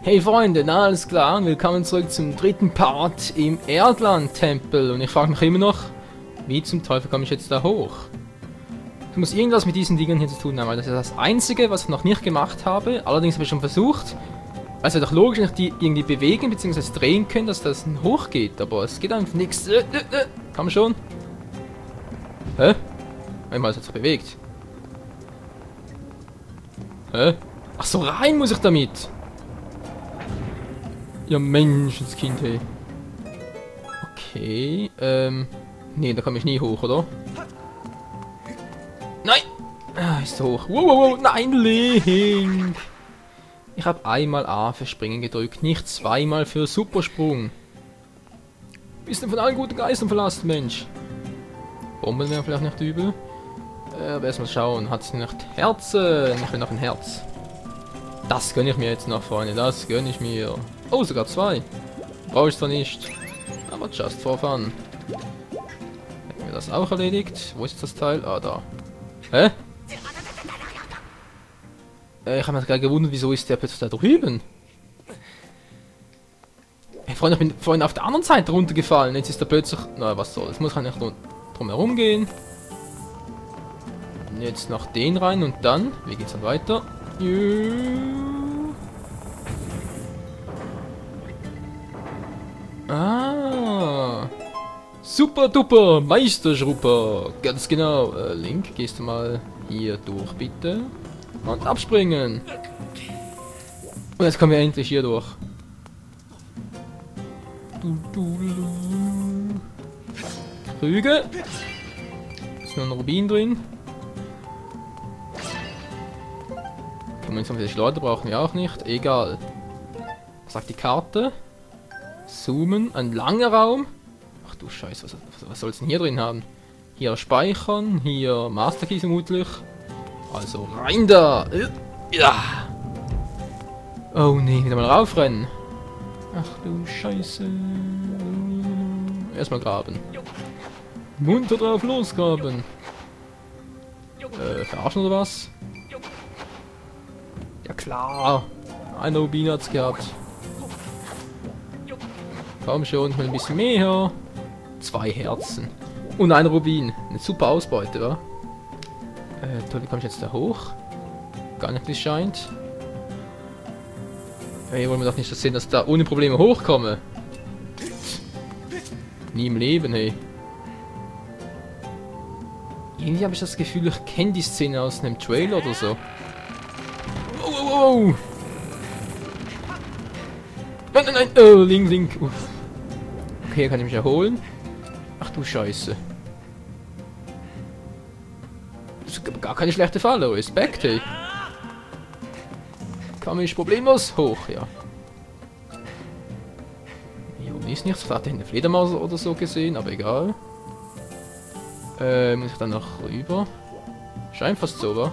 Hey Freunde, na alles klar? Willkommen zurück zum dritten Part im Erdland-Tempel. Und ich frage mich immer noch, wie zum Teufel komme ich jetzt da hoch? Ich muss irgendwas mit diesen Dingen hier zu tun haben, weil das ist das Einzige, was ich noch nicht gemacht habe. Allerdings habe ich schon versucht. Es wäre doch logisch, wenn ich die irgendwie bewegen bzw. drehen können, dass das hochgeht. Aber es geht einfach nichts. Komm schon. Hä? Einmal ist es bewegt. Hä? Ach so, rein muss ich damit. Ja, Menschenskind, hey. Okay, nee, da komme ich nie hoch, oder? Nein! Ah, ist hoch. Wow, wow, wow, nein, Link! Ich habe einmal A für Springen gedrückt, nicht zweimal für Supersprung. Bist du von allen guten Geistern verlassen, Mensch? Bomben wären vielleicht nicht übel. Aber erstmal schauen, hat sie nicht Herzen? Ich will noch ein Herz. Das gönne ich mir jetzt noch, Freunde, das gönne ich mir. Oh, sogar zwei. Brauche ich zwar nicht, aber just for fun. Hätten wir das auch erledigt? Wo ist das Teil? Ah, da. Hä? Ich habe mich gerade gewundert, wieso ist der plötzlich da drüben? Hey, Freunde, ich bin vorhin auf der anderen Seite runtergefallen. Jetzt ist er plötzlich... Na, was soll's. Muss ich nicht drum herum gehen. Jetzt noch den rein und dann... Wie geht's dann weiter? Ah. Super duper Meisterschrupper. Ganz genau. Link, gehst du mal hier durch, bitte. Und abspringen. Und jetzt kommen wir endlich hier durch. Krüge. Ist noch ein Rubin drin. 25 Leute brauchen wir auch nicht. Egal. Was sagt die Karte? Zoomen. Ein langer Raum. Ach du Scheiße, was soll es denn hier drin haben? Hier speichern. Hier Master Key vermutlich. Also rein da. Ja. Oh nee, wieder mal raufrennen. Ach du Scheiße. Erstmal graben. Munter drauf losgraben. Verarschen oder was? Ja klar. Ein Rubin hat's gehabt. Komm schon, ich will ein bisschen mehr. 2 Herzen. Und ein Rubin. Eine super Ausbeute, wa? Toll, wie komme ich jetzt da hoch? Gar nicht, wie es scheint. Hey, wollen wir doch nicht sehen, dass ich da ohne Probleme hochkomme. Nie im Leben, hey. Irgendwie habe ich das Gefühl, ich kenne die Szene aus einem Trailer oder so. Oh, oh, oh. Nein, nein, nein. Oh, Link. Uff. Okay, hier kann ich mich erholen. Ach du Scheiße. Das ist gar keine schlechte Falle. Respekt, hey. Komme ich problemlos hoch, ja. Hier oben ist nichts. Ich hatte eine Fledermaus oder so gesehen, aber egal. Muss ich dann noch rüber? Scheint fast so, wa?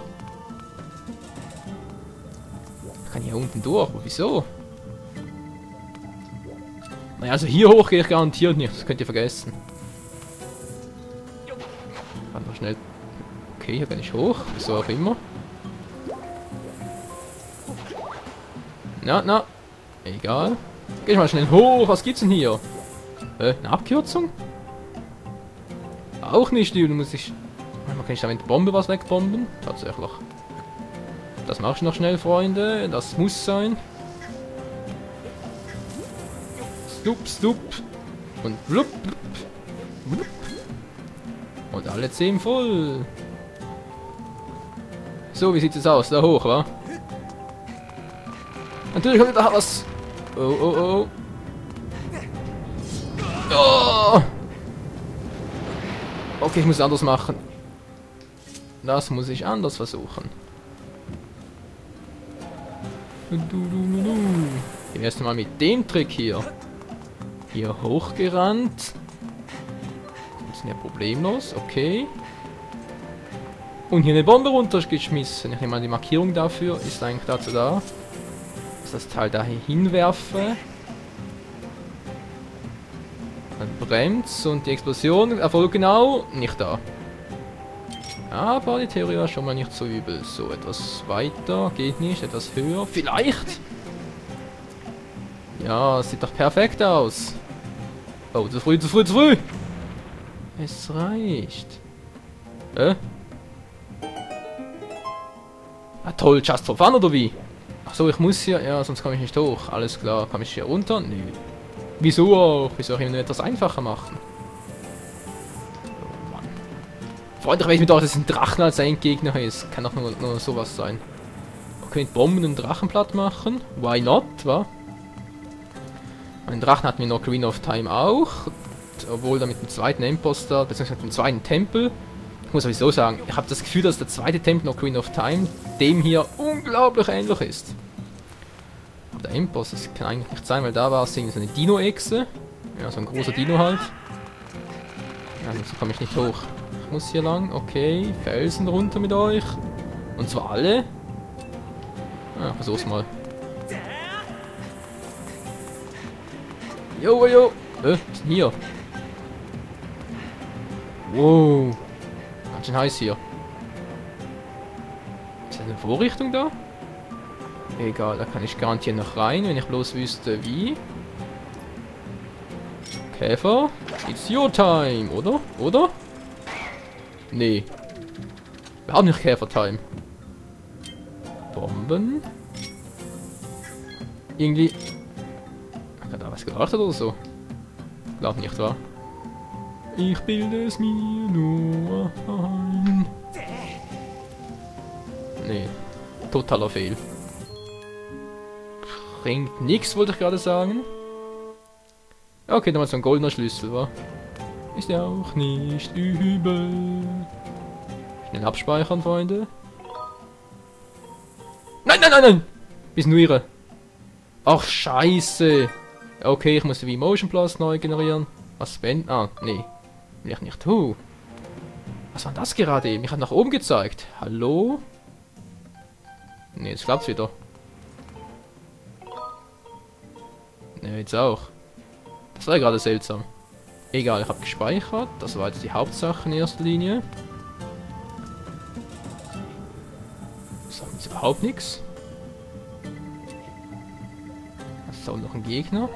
Ich kann hier unten durch. Wieso? Naja, also hier hoch gehe ich garantiert nicht. Das könnt ihr vergessen. Kann noch schnell... Okay, hier kann ich hoch. Wieso auch immer. Na. Egal. Geh ich mal schnell hoch. Was gibt's denn hier? Eine Abkürzung? Auch nicht, du musst ich... Manchmal kann ich da mit der Bombe was wegbomben. Tatsächlich. Das mache ich noch schnell, Freunde. Das muss sein. Stup. Und blub. Und alle 10 voll. So, wie sieht es aus? Da hoch, wa? Natürlich kommt da was. Oh. Oh! Okay, ich muss es anders machen. Das muss ich anders versuchen. Erst mal mit dem Trick hier. Hier hochgerannt. Das ist ja problemlos, okay. Und hier eine Bombe runtergeschmissen. Ich nehme mal die Markierung dafür. Ist eigentlich dazu da, dass das Teil da hinwerfe. Dann bremst und die Explosion erfolgt genau nicht da. Aber die Theorie war schon mal nicht so übel. So, etwas weiter. Geht nicht. Etwas höher. Vielleicht. Ja, sieht doch perfekt aus. Oh, zu früh, zu früh, zu früh. Es reicht. Ah toll, just for fun oder wie? Achso, ich muss hier... Ja, sonst komme ich nicht hoch. Alles klar, komme ich hier runter? Nö. Wieso auch? Wieso auch immer etwas einfacher machen? Oh Mann. Freut euch, wenn ich mir doch, dass ein Drachen als Endgegner ist. Kann doch nur sowas sein. Okay, mit Bomben einen Drachen platt machen. Why not, wa? Ein Drachen hat mir noch Green of Time auch. Obwohl da mit dem zweiten Imposter, beziehungsweise mit dem zweiten Tempel. Ich muss sowieso sagen, ich habe das Gefühl, dass der zweite Tempel noch Green of Time dem hier unglaublich ähnlich ist. Aber der Imposter, das kann eigentlich nicht sein, weil da war es irgendwie so eine Dino-Echse. Ja, so ein großer Dino halt. Ja, so komme ich nicht hoch. Ich muss hier lang, okay. Felsen runter mit euch. Und zwar alle. Ja, versuch's mal. Jo, jo. Was ist denn hier? Wow. Ganz schön heiß hier. Ist das eine Vorrichtung da? Egal, da kann ich garantiert noch rein, wenn ich bloß wüsste wie. Käfer, it's your time, oder? Oder? Nee. Wir haben nicht Käfer-Time. Bomben. Irgendwie... Hat er was gedacht oder so? Glaub nicht, wahr? Ich bilde es mir nur ein. Nee. Totaler Fehl. Bringt nix, wollte ich gerade sagen. Okay, dann mal so ein goldener Schlüssel, wa? Ist ja auch nicht übel. Schnell abspeichern, Freunde. Nein, nein, nein, nein! Bis nur ihre. Ach, scheiße. Okay, ich muss die Motion Plus neu generieren. Was wenn? Ah, nee. Will ich nicht. Was war das gerade eben? Ich habe nach oben gezeigt. Hallo? Nee, jetzt klappt's wieder. Ne, jetzt auch. Das war ja gerade seltsam. Egal, ich habe gespeichert. Das war jetzt die Hauptsache in erster Linie. Sagen jetzt überhaupt nichts. Das ist auch noch ein Gegner.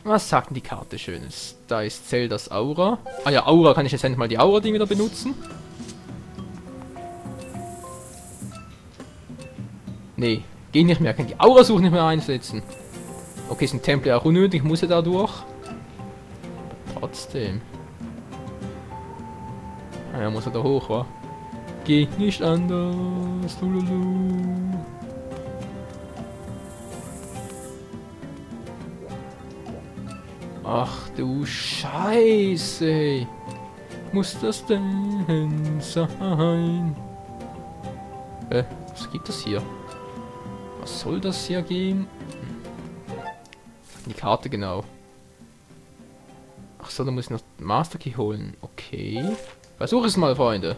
Was sagt denn die Karte Schönes? Da ist Zeldas Aura. Ah ja, Aura, kann ich jetzt endlich mal die Aura-Ding wieder benutzen? Nee, geht nicht mehr. Kann die Aura-Suche nicht mehr einsetzen. Okay, ist ein Tempel auch unnötig, muss er da durch. Trotzdem. Ah ja, muss er da hoch, wa? Geht nicht anders. Lululu. Ach du Scheiße. Muss das denn sein? Was gibt es hier? Was soll das hier geben? Die Karte genau. Ach so, da muss ich noch Master Key holen. Okay. Versuch es mal, Freunde.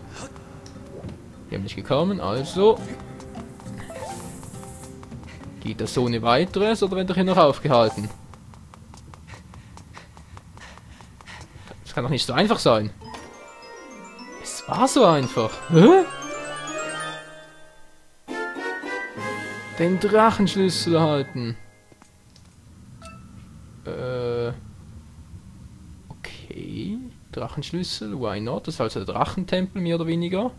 Wir haben nicht gekommen, also. Geht das so ohne weiteres oder wird er hier noch aufgehalten? Das kann doch nicht so einfach sein. Es war so einfach. Hä? Den Drachenschlüssel halten. Okay. Drachenschlüssel, why not? Das ist also der Drachentempel, mehr oder weniger.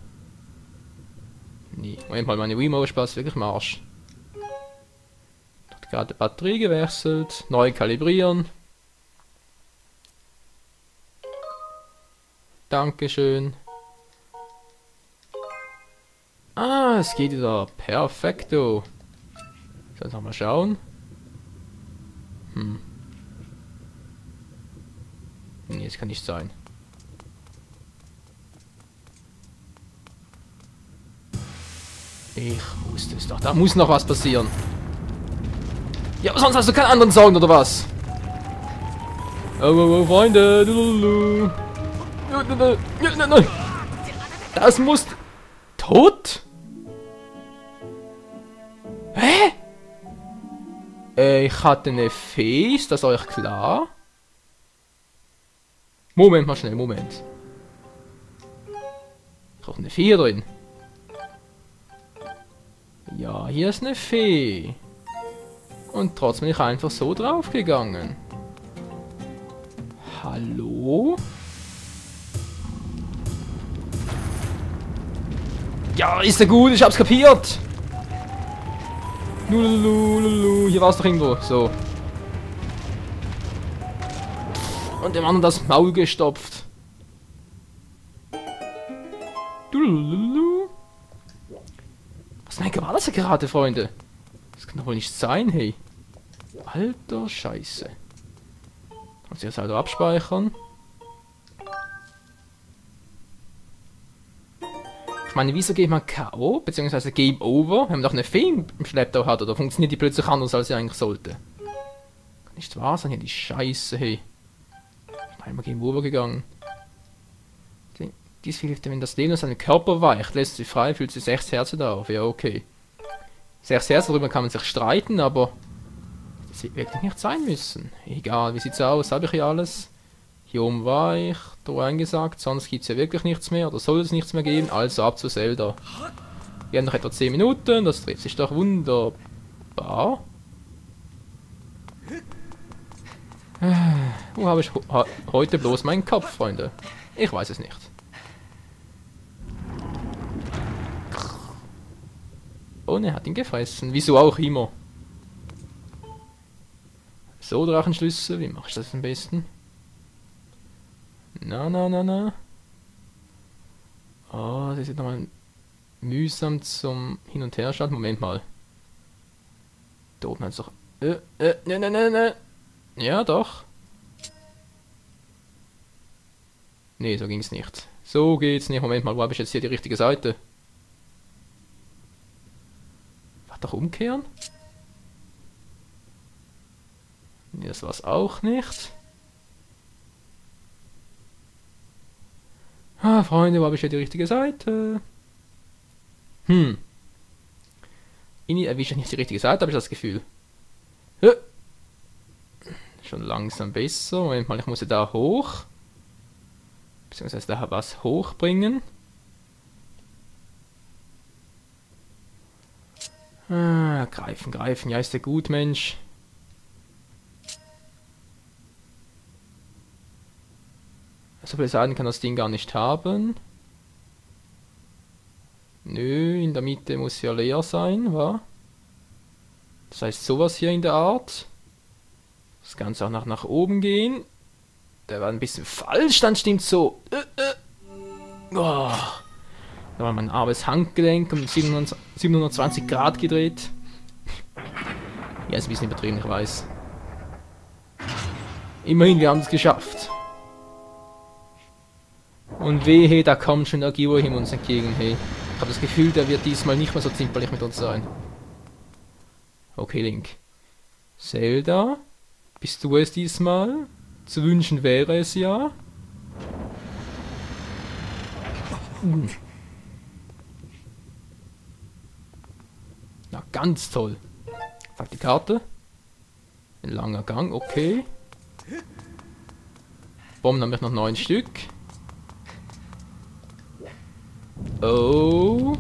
Nee, Moment mal, meine Wii-Motion ist wirklich im Arsch. Hat gerade Batterie gewechselt. Neu kalibrieren. Dankeschön. Ah, es geht wieder. Perfekto. So, jetzt noch mal schauen. Nee, das kann nicht sein. Ich wusste es doch. Da muss noch was passieren. Ja, sonst hast du keinen anderen Sound, oder was? Oh, Freunde. Das muss... Tot? Hä? Ich hatte eine Fee, ist das euch klar? Moment mal schnell, Moment. Ist auch eine Fee drin? Ja, hier ist eine Fee. Und Und trotzdem bin ich einfach so draufgegangen. Hallo? Ja, ist ja gut, ich hab's kapiert. Lululu, hier war's doch irgendwo. So. Und dem anderen das Maul gestopft. Lululu. Was nein, war das ja gerade, Freunde? Das kann doch wohl nicht sein, hey. Alter Scheiße. Kannst du das also abspeichern? Ich meine, wieso geht man K.O. bzw. Game Over, wenn man doch eine Fee im Schlepptau hat, oder funktioniert die plötzlich anders, als sie eigentlich sollte? Kann nicht wahr sein, hier die Scheiße, hey. Ich bin einmal Game Over gegangen. Dies hilft, wenn das Leben aus seinem Körper weicht, lässt sie frei, fühlt sie 6 Herzen auf. Ja, okay. 6 Herzen, darüber kann man sich streiten, aber das wird wirklich nicht sein müssen. Egal, wie sieht's aus? Habe ich hier alles? Hier oben war ich, da eingesagt, sonst gibt es ja wirklich nichts mehr, oder soll es nichts mehr geben, also ab zu Zelda. Wir haben noch etwa 10 Minuten, das dreht sich doch wunderbar. Wo habe ich heute bloß meinen Kopf, Freunde? Ich weiß es nicht. Oh ne, hat ihn gefressen. Wieso auch immer. So, Drachenschlüssel, wie mache ich das am besten? Na. Oh, das ist jetzt nochmal mühsam zum Hin- und Herschalten. Moment mal. Da oben hat es doch... Ne. Ja, doch. Nee, so ging es nicht. So geht's nicht. Moment mal, wo habe ich jetzt hier die richtige Seite? Doch umkehren? Nee, das war's auch nicht. Ah, Freunde, wo habe ich ja die richtige Seite? Inni erwische ich nicht die richtige Seite, habe ich das Gefühl. Schon langsam besser. Moment mal, ich muss ja da hoch. Beziehungsweise da was hochbringen. Ah, greifen. Ja, ist der gut, Mensch. So viele Seiten kann das Ding gar nicht haben. Nö, in der Mitte muss ja leer sein, wa? Das heißt sowas hier in der Art. Das Ganze auch nach oben gehen. Der war ein bisschen falsch, dann stimmt so. Oh. Da war mein armes Handgelenk um 720 Grad gedreht. Ja, ist ein bisschen übertrieben, ich weiß. Immerhin, wir haben es geschafft. Und wehe, da kommt schon der Girohim uns entgegen, hey. Ich habe das Gefühl, der wird diesmal nicht mehr so zimperlich mit uns sein. Okay, Link. Zelda, bist du es diesmal? Zu wünschen wäre es ja. Na, ganz toll. Sagt die Karte. Ein langer Gang, okay. Bomben haben wir noch 9 Stück. Oh.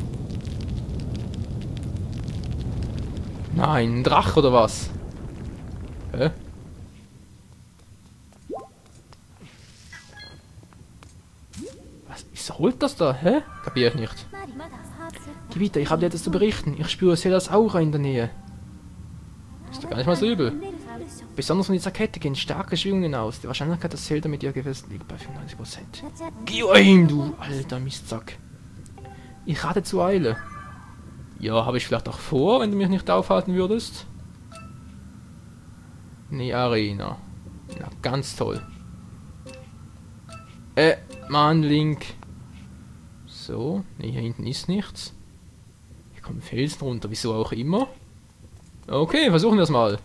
Nein, ein Drache oder was? Hä? Was? Wieso holt das da? Hä? Kapier ich nicht. Gebieter, ich habe dir etwas zu berichten. Ich spüre Zeldas Aura in der Nähe. Ist doch gar nicht mal so übel. Besonders von dieser Kette gehen starke Schwingungen aus. Die Wahrscheinlichkeit, dass Zelda mit dir gefesselt liegt bei 95%. Geh du alter Mistsack. Ich rate zu Eile. Ja, habe ich vielleicht auch vor, wenn du mich nicht aufhalten würdest. Nee, Arena. Ja, ganz toll. Mann, Link. So, nee, hier hinten ist nichts. Hier kommen Felsen runter, wieso auch immer. Okay, versuchen wir es mal.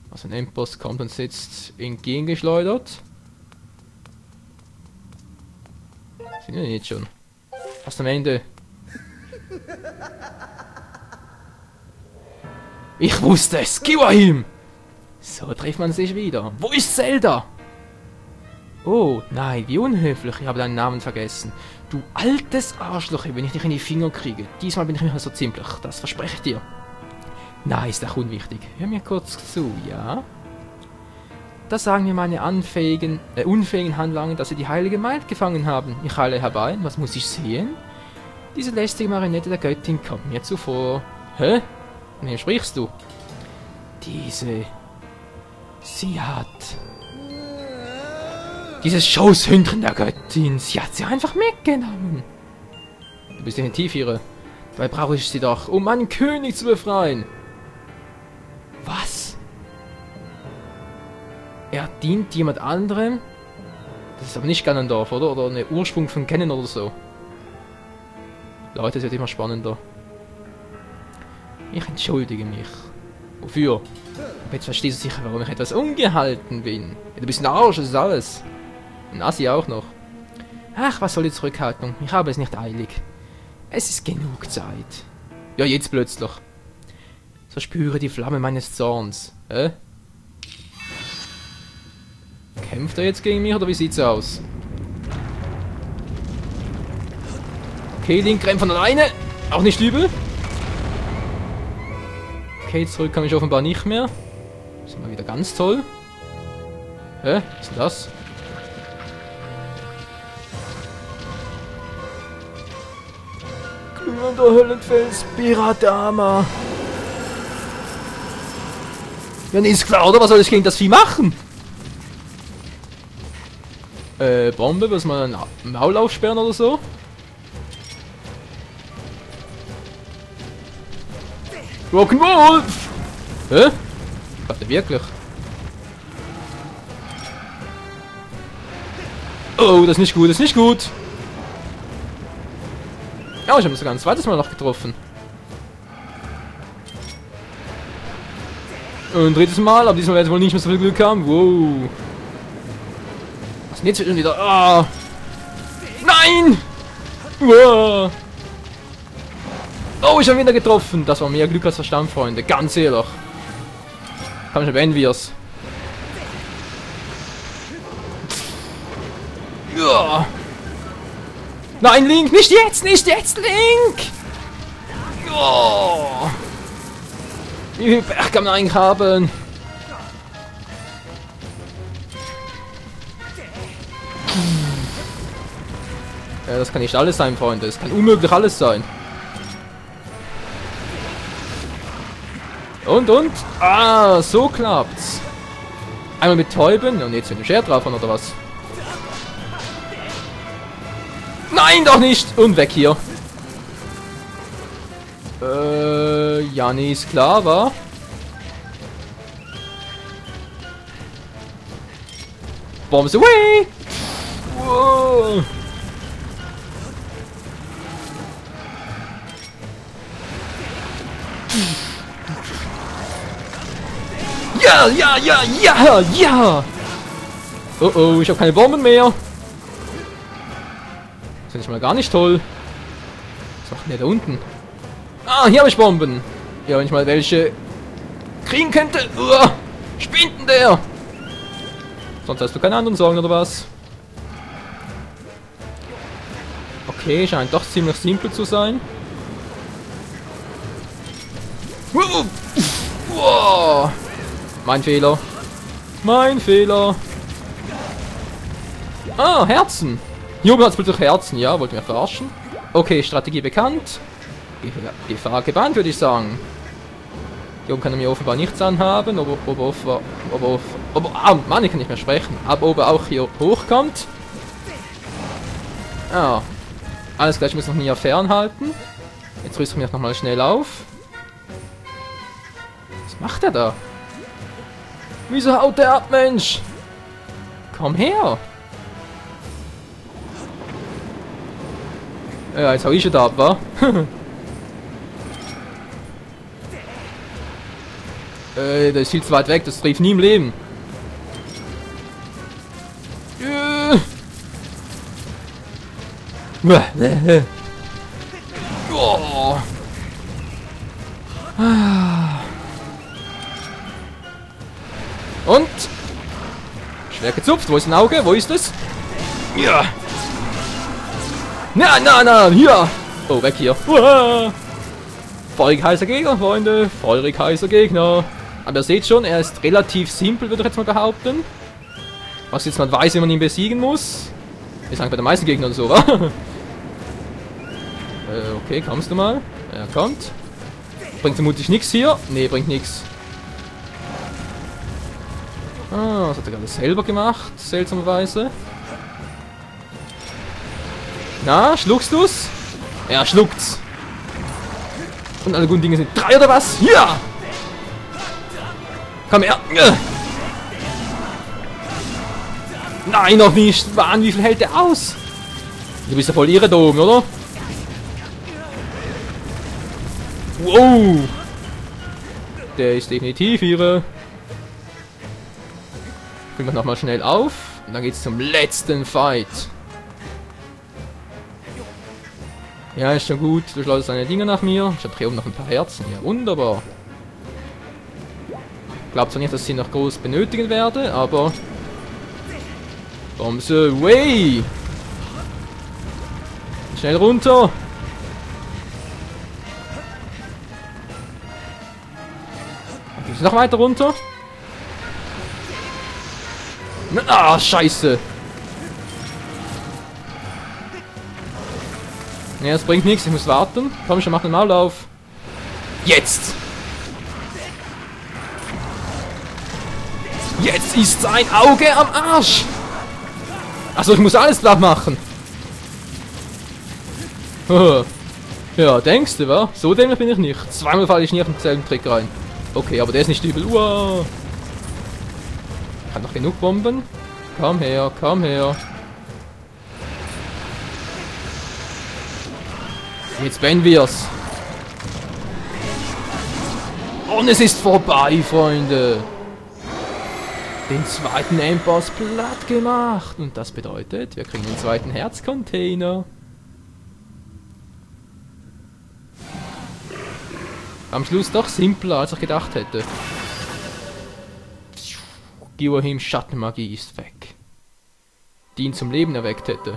Also ein Endboss kommt und sitzt entgegengeschleudert. Sind wir jetzt schon? Fast am Ende. Ich wusste es! Girohim! So trifft man sich wieder. Wo ist Zelda? Oh, nein, wie unhöflich. Ich habe deinen Namen vergessen. Du altes Arschloch, wenn ich dich in die Finger kriege. Diesmal bin ich nicht mehr so ziemlich. Das verspreche ich dir. Nein, ist doch unwichtig. Hör mir kurz zu, ja? Da sagen mir meine unfähigen Handlanger, dass sie die heilige Maid gefangen haben. Ich eile herbei. Was muss ich sehen? Diese lästige Marionette der Göttin kommt mir zuvor. Hä? Mit wem sprichst du? Diese... Sie hat... Dieses Schoßhündchen der Göttin. Sie hat sie einfach mitgenommen. Du bist definitiv ihre. Dabei brauche ich sie doch, um meinen König zu befreien. Was? Er dient jemand anderem? Das ist aber nicht Ganondorf, oder? Oder eine Ursprung von Ganon oder so. Leute, es wird immer spannender. Ich entschuldige mich. Wofür? Aber jetzt verstehst du sicher, warum ich etwas ungehalten bin. Ja, du bist ein Arsch, das ist alles. Ein Assi auch noch. Ach, was soll die Zurückhaltung? Ich habe es nicht eilig. Es ist genug Zeit. Ja, jetzt plötzlich. So spüre die Flamme meines Zorns. Kämpft er jetzt gegen mich oder wie sieht's aus? Okay, Link rennt von alleine. Auch nicht übel. Okay, zurück kann ich offenbar nicht mehr. Das ist mal wieder ganz toll. Was ist denn das? Glühender Höllenfels, Piratama. Ja, nee, ist klar, oder? Was soll ich gegen das Vieh machen? Bombe, was mal ein Maul aufsperren oder so? Rock'n'Roll! Hä? Klappt der wirklich? Oh, das ist nicht gut, das ist nicht gut! Ja, ich habe sogar ein zweites Mal noch getroffen. Und drittes Mal, aber diesmal werde ich wohl nicht mehr so viel Glück haben. Wow. Was ist denn jetzt schon wieder? Ah! Nein! Wow. Oh, ich habe wieder getroffen. Das war mehr Glück als Verstand, Freunde. Ganz ehrlich. Komm schon, beenden wir's. Ja. Nein, Link, nicht jetzt, Link! Ja. Wie viel Berg kann man eigentlich haben? Ja, das kann nicht alles sein, Freunde. Das kann unmöglich alles sein. Und? Ah, so klappt's. Einmal mit Täuben und jetzt mit dem Schertrafern oder was? Nein, doch nicht! Und weg hier. Ja, nee, ist klar, wa? Bombs away! Wow. Ja! Oh oh, ich habe keine Bomben mehr. Das finde ich mal gar nicht toll. Was macht denn der da unten? Ah, hier habe ich Bomben. Ja, wenn ich mal welche kriegen könnte. Spinnt denn der? Sonst hast du keine anderen Sorgen, oder was? Okay, scheint doch ziemlich simpel zu sein. Wow. Mein Fehler. Mein Fehler. Ah, Herzen. Hier oben hat es plötzlich Herzen. Ja, wollt ihr mich verarschen? Okay, Strategie bekannt. Gefahr gebannt, würde ich sagen. Hier oben kann er mir offenbar nichts anhaben. Ah, Mann, ich kann nicht mehr sprechen. Aber ob er auch hier hochkommt. Ah. Alles gleich, ich muss noch nie fernhalten. Jetzt rüste ich mich nochmal schnell auf. Was macht er da? Wieso haut der ab, Mensch? Komm her! Ja, jetzt hau ich schon da ab, wa? Das ist viel zu weit weg, das trifft nie im Leben. Oh. Und? Schwer gezupft. Wo ist ein Auge? Wo ist es? Ja. Na, hier. Oh, weg hier. Feurig heißer Gegner, Freunde. Feurig heißer Gegner. Aber ihr seht schon, er ist relativ simpel, würde ich jetzt mal behaupten. Was jetzt man weiß, wie man ihn besiegen muss. Ist eigentlich bei den meisten Gegnern so, wa? Okay, kommst du mal? Er kommt. Bringt vermutlich nichts hier. Nee, bringt nichts. Ah, das hat er gerade selber gemacht, seltsamerweise. Na, schluckst du's? Er schluckt's. Und alle guten Dinge sind 3 oder was? Ja! Komm her! Nein, noch nicht! Mann, wie viel hält der aus? Du bist ja voll irre da oben, oder? Wow! Der ist definitiv irre. Füllen wir nochmal schnell auf. Und dann geht's zum letzten Fight. Ja, ist schon gut. Du schleudern deine Dinger nach mir. Ich habe hier oben noch ein paar Herzen. Ja, wunderbar. Glaubt zwar nicht, dass ich sie noch groß benötigen werde, aber... Bomse away! Schnell runter! Geht's noch weiter runter? Ah, scheiße! Ne, das bringt nichts, ich muss warten. Komm schon, mach den Maul auf. Jetzt! Jetzt ist sein Auge am Arsch! Achso, ich muss alles platt machen. Ja, denkst du, wa? So dämlich bin ich nicht. Zweimal falle ich nie auf denselben Trick rein. Okay, aber der ist nicht übel. Uah. Ich habe noch genug Bomben. Komm her, komm her. Jetzt beenden wir's. Und es ist vorbei, Freunde. Den zweiten Endboss platt gemacht. Und das bedeutet, wir kriegen den zweiten Herzcontainer. Am Schluss doch simpler, als ich gedacht hätte. Gyuahim Schattenmagie ist weg. Die ihn zum Leben erweckt hätte.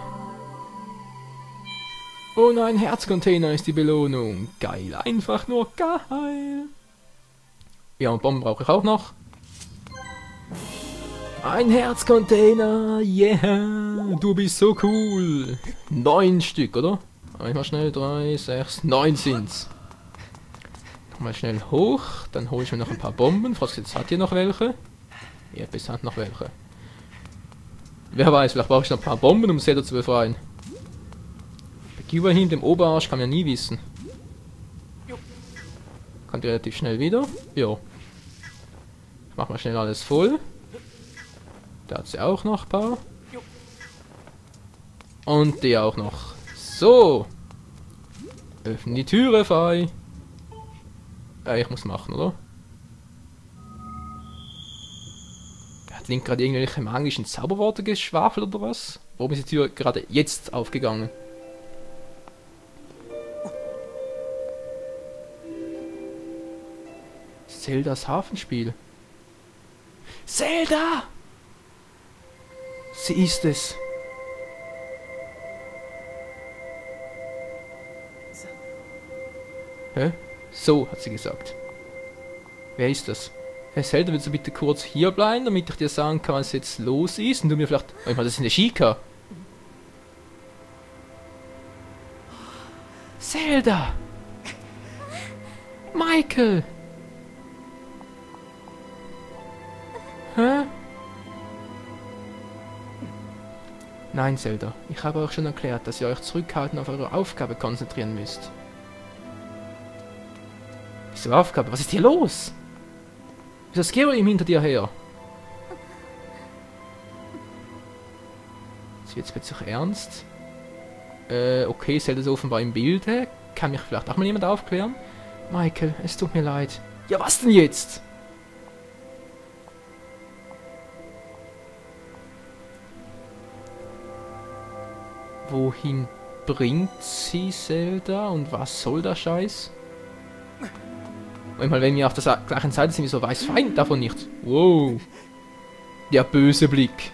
Oh nein, Herzcontainer ist die Belohnung. Geil, einfach nur geil. Ja, und Bomben brauche ich auch noch. Ein Herzcontainer, yeah, du bist so cool. 9 Stück, oder? Einmal schnell, 3, 6, 9 sind's. Nochmal schnell hoch, dann hole ich mir noch ein paar Bomben. Fragt jetzt, hat ihr noch welche? Ja, bis hat noch welche. Wer weiß, vielleicht brauche ich noch ein paar Bomben, um Zelda zu befreien. Bei Gyuahim, dem Oberarsch, kann man ja nie wissen. Kommt relativ schnell wieder. Jo. Ich mach mal schnell alles voll. Da hat sie auch noch ein paar. Und die auch noch. So. Öffnen die Türe frei. Ich muss machen, oder? Hat Link gerade irgendwelche magischen Zauberworte geschwafelt oder was? Warum ist die Tür gerade jetzt aufgegangen? Zeldas Hafenspiel. Zelda! Sie ist es. Hä? So, hat sie gesagt. Wer ist das? Herr Zelda, willst du bitte kurz hier bleiben, damit ich dir sagen kann, was jetzt los ist? Und du mir vielleicht... Oh, ich meine, das ist eine Chica. Zelda! Michael! Hä? Nein, Zelda. Ich habe euch schon erklärt, dass ihr euch zurückhaltend auf eure Aufgabe konzentrieren müsst. Wieso Aufgabe? Was ist hier los? Wieso ist Gyuahim hinter dir her? Jetzt wird es plötzlich ernst. Okay, Zelda ist offenbar im Bilde. Kann mich vielleicht auch mal jemand aufklären? Michael, es tut mir leid. Ja, was denn jetzt? Wohin bringt sie Zelda und was soll der Scheiß? Einmal, wenn wir auf der gleichen Seite sind, wieso weiß Feind davon nicht? Wow. Der böse Blick.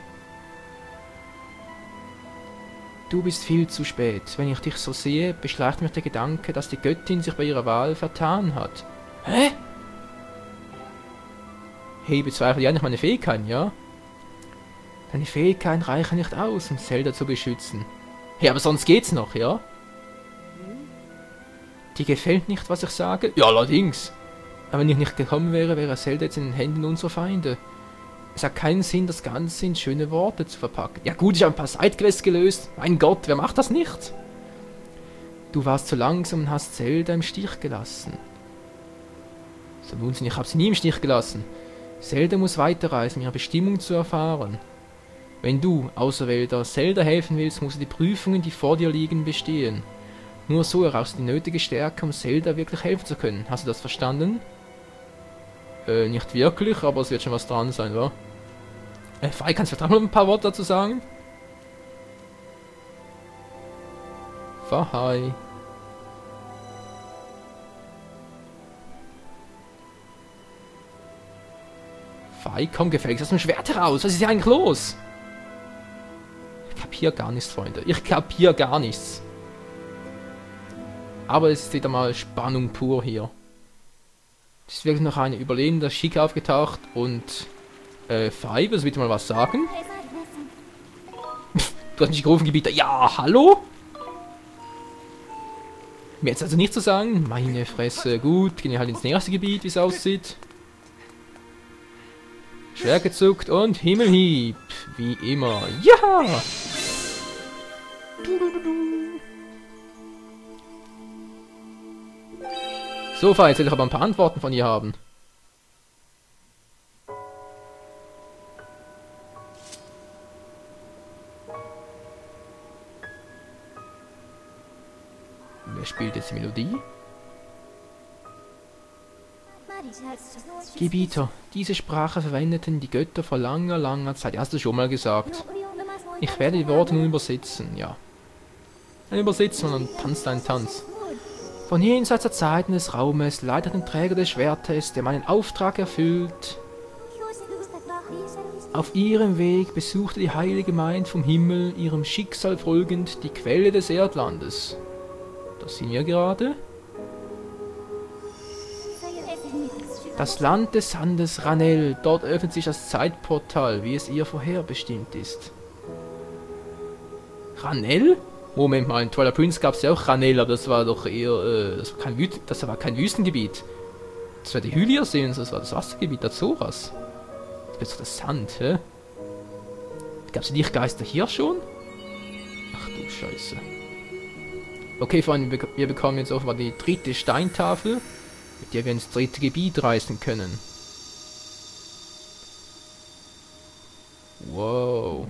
Du bist viel zu spät. Wenn ich dich so sehe, beschleicht mich der Gedanke, dass die Göttin sich bei ihrer Wahl vertan hat. Hä? Hey, bezweifle ja nicht meine Fähigkeiten, ja? Deine Fähigkeiten reichen nicht aus, um Zelda zu beschützen. Hey, aber sonst geht's noch, ja? Dir gefällt nicht, was ich sage? Ja, allerdings. Aber wenn ich nicht gekommen wäre, wäre Zelda jetzt in den Händen unserer Feinde. Es hat keinen Sinn, das Ganze in schöne Worte zu verpacken. Ja gut, ich habe ein paar Sidequests gelöst. Mein Gott, wer macht das nicht? Du warst zu langsam und hast Zelda im Stich gelassen. So nun, ich habe sie nie im Stich gelassen. Zelda muss weiterreisen, um ihre Bestimmung zu erfahren. Wenn du, Auserwählter, Zelda helfen willst, musst du die Prüfungen, die vor dir liegen, bestehen. Nur so erreichst du die nötige Stärke, um Zelda wirklich helfen zu können. Hast du das verstanden? Nicht wirklich, aber es wird schon was dran sein, wa? Fei, kannst du vielleicht noch ein paar Worte dazu sagen? Fahai. Fei, komm gefälligst aus dem Schwert heraus. Was ist hier eigentlich los? Ich kapier gar nichts, Freunde. Ich kapier gar nichts. Aber es ist wieder mal Spannung pur hier. Es ist wirklich noch eine überlebende Schick aufgetaucht und Fei, willst du bitte mal was sagen? Du hast mich gerufen, Gebieter. Ja, hallo? Mir jetzt also nichts zu sagen. Meine Fresse. Gut, gehen wir halt ins nächste Gebiet, wie es aussieht. Schwer gezuckt und Himmelhieb. Wie immer. Ja! So, Fei, jetzt will ich aber ein paar Antworten von ihr haben. Wer spielt jetzt die Melodie? Gebieter, diese Sprache verwendeten die Götter vor langer, langer Zeit. Hast du schon mal gesagt? Ich werde die Worte nun übersetzen, ja. Dann übersetzt man und tanzt einen Tanz. Von jenseits der Zeiten des Raumes leitet den Träger des Schwertes, der meinen Auftrag erfüllt. Auf ihrem Weg besuchte die heilige Gemeinde vom Himmel, ihrem Schicksal folgend, die Quelle des Erdlandes. Das sind wir gerade. Das Land des Sandes Ranel, dort öffnet sich das Zeitportal, wie es ihr vorherbestimmt ist. Ranel? Moment mal, in Twilight Prince gab es ja auch Ranel, aber das war doch eher, das war kein Wüstengebiet. Das war die Hylia-See, das war das Wassergebiet der Zoras. Das ist doch das Sand, hä? Gab's die Lichtgeister hier schon? Ach du Scheiße. Okay, Freunde, wir bekommen jetzt offenbar die dritte Steintafel, mit der wir ins dritte Gebiet reisen können. Wow.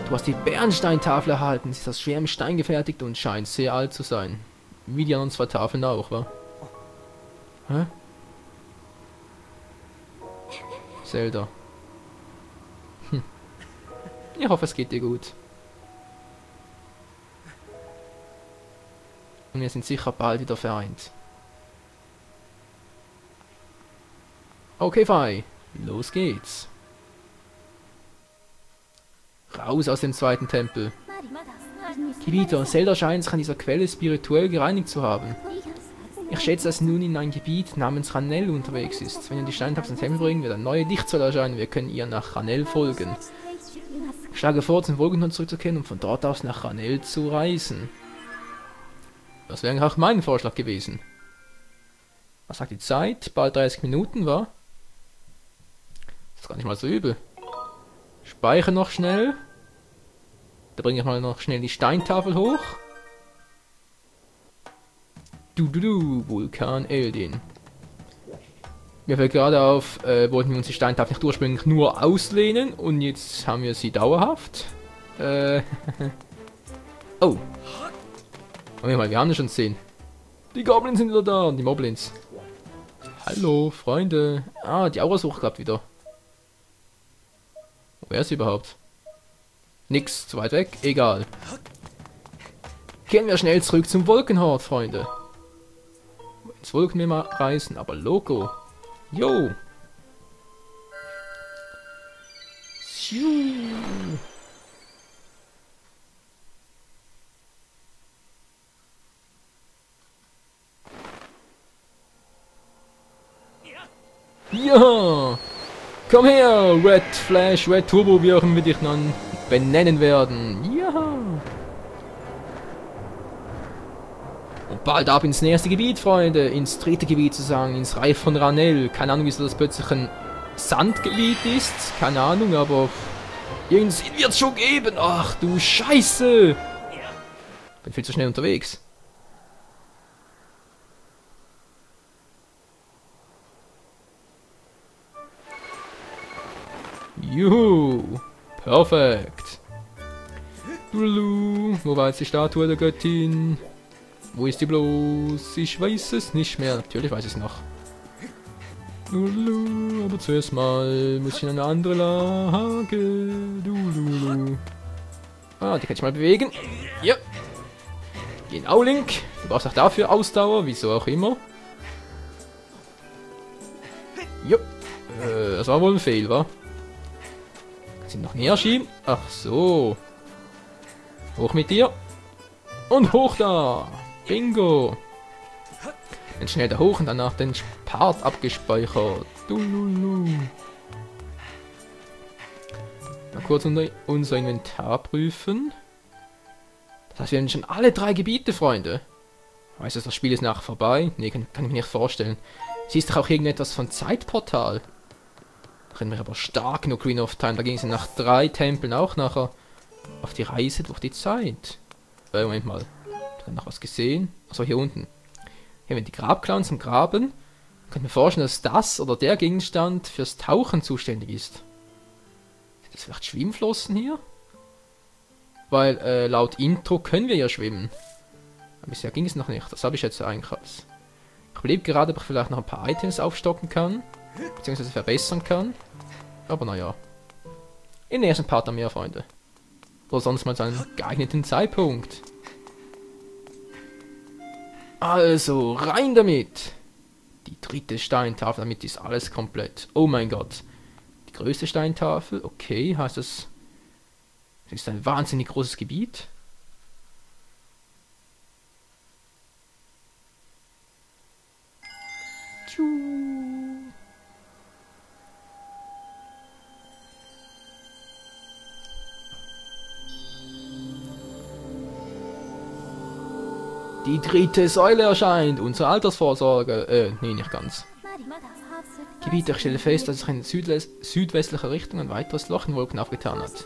Du hast die Bernsteintafel erhalten. Sie ist aus schwerem Stein gefertigt und scheint sehr alt zu sein. Wie die anderen zwei Tafeln auch, wa? Hä? Zelda. Hm. Ich hoffe, es geht dir gut. Und wir sind sicher bald wieder vereint. Okay, Fei. Los geht's. Raus aus dem zweiten Tempel. Gebieter, Zelda scheint sich an dieser Quelle spirituell gereinigt zu haben. Ich schätze, dass sie nun in ein Gebiet namens Ranel unterwegs ist. Wenn wir die Steintafel ins Tempel bringen, wird eine neue Lichtsäule erscheinen. Wir können ihr nach Ranel folgen. Ich schlage vor, zum Wolkenhorn zurückzukehren und von dort aus nach Ranel zu reisen. Das wäre eigentlich auch mein Vorschlag gewesen. Was sagt die Zeit? Bald 30 Minuten, wa? Das ist gar nicht mal so übel. Speichere noch schnell. Da bringe ich mal noch schnell die Steintafel hoch. Vulkan Eldin. Mir fällt gerade auf, wollten wir uns die Steintafel nicht ursprünglich nur auslehnen und jetzt haben wir sie dauerhaft. Oh. Moment mal, wir haben das schon 10. Die Goblins sind wieder da, die Moblins. Hallo, Freunde. Ah, die Aura sucht gerade wieder. Wer ist sie überhaupt? Nix, zu weit weg, egal. Kehren wir schnell zurück zum Wolkenhort, Freunde. Ins Wolkenmeer reisen, aber Loco. Jo. Ja! Komm her, Red Flash, Red Turbo, wie auch immer wir dich dann benennen werden. Ja! Und bald ab ins nächste Gebiet, Freunde. Ins dritte Gebiet sozusagen, ins Reich von Ranel. Keine Ahnung, wieso das plötzlich ein Sandgebiet ist. Keine Ahnung, aber irgendwas wird es schon geben. Ach du Scheiße! Bin viel zu schnell unterwegs. Juhu! Perfekt! Lulu, wo war jetzt die Statue der Göttin? Wo ist die bloß? Ich weiß es nicht mehr. Natürlich weiß ich es noch. Lulu, aber zuerst mal muss ich in eine andere Lage. Lulu. Ah, die kann ich mal bewegen. Ja. Genau, Link. Du brauchst auch dafür Ausdauer, wieso auch immer. Jo. Das war wohl ein Fail, wa? Kannst du ihn noch näher schieben? Ach so. Hoch mit dir. Und hoch da. Bingo. Dann schnell da hoch und danach den Part abgespeichert. Dululu. Mal kurz unser Inventar prüfen. Das heißt, wir haben schon alle 3 Gebiete, Freunde. Weißt du, das Spiel ist nachher vorbei? Ne, kann ich mir nicht vorstellen. Siehst du auch irgendetwas von Zeitportal? Da rennen wir aber stark in Ocarina of Time. Da ging es nach 3 Tempeln auch nachher auf die Reise durch die Zeit. Moment mal. Ich habe noch was gesehen. Achso, hier unten. Hier haben wir die Grabclowns im Graben. Ich könnte mir vorstellen, dass das oder der Gegenstand fürs Tauchen zuständig ist. Sind das vielleicht Schwimmflossen hier? Weil laut Intro können wir ja schwimmen. Aber bisher ging es noch nicht. Das habe ich jetzt eigentlich als. Ich überlebe gerade, ob ich vielleicht noch ein paar Items aufstocken kann. Beziehungsweise verbessern kann. Aber naja. In den nächsten Part dann mehr, Freunde. Oder sonst mal zu einem geeigneten Zeitpunkt. Also, rein damit! Die dritte Steintafel, damit ist alles komplett. Oh mein Gott. Die größte Steintafel, okay, heißt das... Das ist ein wahnsinnig großes Gebiet. Die dritte Säule erscheint, unsere Altersvorsorge. Nee, nicht ganz. Gebiet, ich stelle fest, dass sich in südwestlicher Richtung ein weiteres Loch in Wolken aufgetan hat.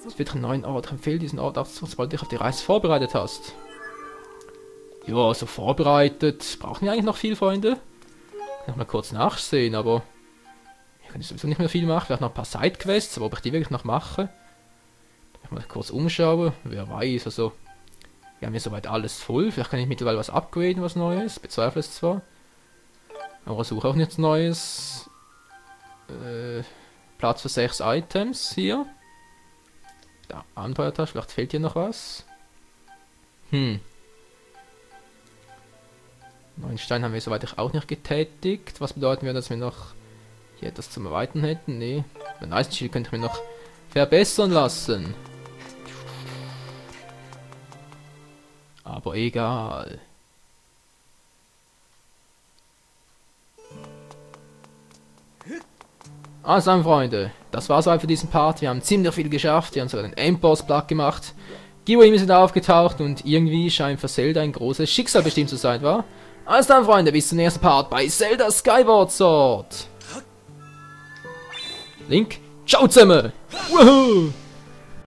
Es wird einen neuen Ort. Ich empfehle diesen Ort aufzusuchen, sobald du dich auf die Reise vorbereitet hast. Ja, so vorbereitet. Brauchen wir eigentlich noch viel, Freunde? Kann ich mal kurz nachsehen, aber... Hier kann ich sowieso nicht mehr viel machen. Vielleicht noch ein paar Sidequests, aber ob ich die wirklich noch mache? Ich mal kurz umschaue. Wer weiß, also... Wir haben hier soweit alles voll. Vielleicht kann ich mittlerweile was upgraden, was Neues. Bezweifle es zwar. Aber suche auch nichts Neues. Platz für 6 Items hier. Da, Abenteuertasche. Vielleicht fehlt hier noch was. 9 Steine haben wir soweit ich auch nicht getätigt. Was bedeuten wir, dass wir noch hier etwas zum Erweitern hätten? Nee. Mein Eisenschild könnte ich mir noch verbessern lassen. Aber egal. Also Freunde, das war's halt für diesen Part. Wir haben ziemlich viel geschafft. Wir haben sogar den Endboss platt gemacht. Giwaim ist wieder aufgetaucht und irgendwie scheint für Zelda ein großes Schicksal bestimmt zu sein, wa? Also dann Freunde, bis zum nächsten Part bei Zelda Skyward Sword. Link, ciao zusammen! Woohoo!